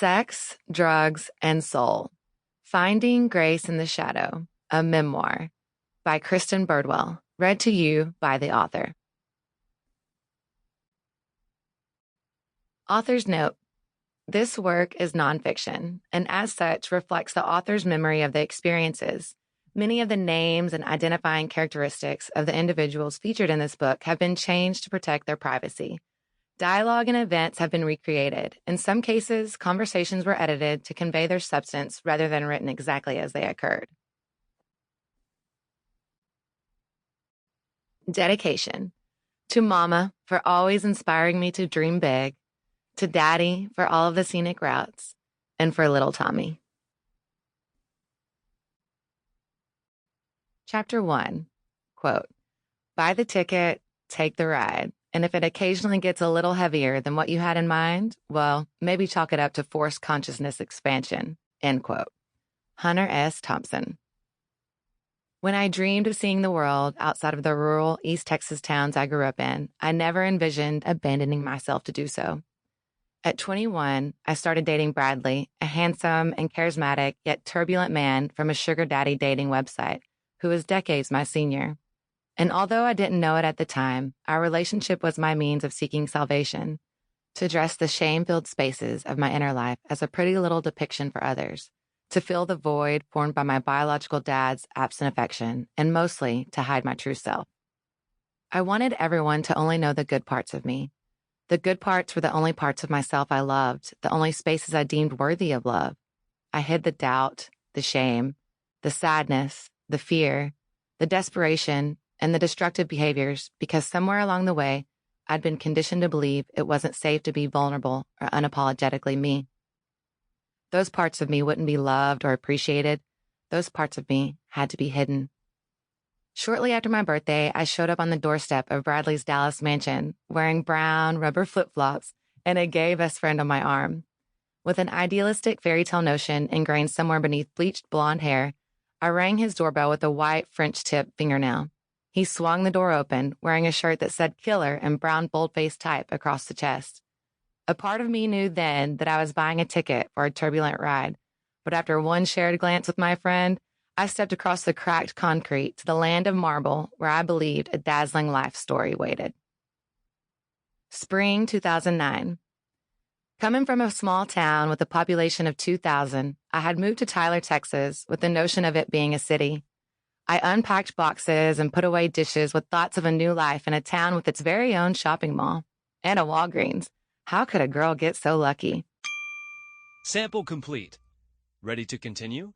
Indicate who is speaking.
Speaker 1: Sex, Drugs, and Soul. Finding Grace in the Shadow, a Memoir by Kristin Birdwell, read to you by the author. Author's note. This work is nonfiction, and as such reflects the author's memory of the experiences. Many of the names and identifying characteristics of the individuals featured in this book have been changed to protect their privacy. Dialogue and events have been recreated. In some cases, conversations were edited to convey their substance rather than written exactly as they occurred. Dedication. To Mama for always inspiring me to dream big, to Daddy for all of the scenic routes, and for little Tommy. Chapter 1, quote, "Buy the ticket, take the ride, and if it occasionally gets a little heavier than what you had in mind, well, maybe chalk it up to forced consciousness expansion," end quote. Hunter S. Thompson. When I dreamed of seeing the world outside of the rural East Texas towns I grew up in, I never envisioned abandoning myself to do so. At 21, I started dating Bradley, a handsome and charismatic yet turbulent man from a sugar daddy dating website, who was decades my senior. And although I didn't know it at the time, our relationship was my means of seeking salvation, to address the shame-filled spaces of my inner life as a pretty little depiction for others, to fill the void formed by my biological dad's absent affection, and mostly to hide my true self. I wanted everyone to only know the good parts of me. The good parts were the only parts of myself I loved, the only spaces I deemed worthy of love. I hid the doubt, the shame, the sadness, the fear, the desperation, and the destructive behaviors because somewhere along the way, I'd been conditioned to believe it wasn't safe to be vulnerable or unapologetically me. Those parts of me wouldn't be loved or appreciated. Those parts of me had to be hidden. Shortly after my birthday, I showed up on the doorstep of Bradley's Dallas mansion, wearing brown rubber flip-flops and a gay best friend on my arm. With an idealistic fairy tale notion ingrained somewhere beneath bleached blonde hair, I rang his doorbell with a white French-tip fingernail. He swung the door open, wearing a shirt that said killer in brown bold-faced type across the chest. A part of me knew then that I was buying a ticket for a turbulent ride, but after one shared glance with my friend, I stepped across the cracked concrete to the land of marble where I believed a dazzling life story waited. Spring 2009. Coming from a small town with a population of 2,000, I had moved to Tyler, Texas, with the notion of it being a city. I unpacked boxes and put away dishes with thoughts of a new life in a town with its very own shopping mall and a Walgreens. How could a girl get so lucky?
Speaker 2: Sample complete. Ready to continue?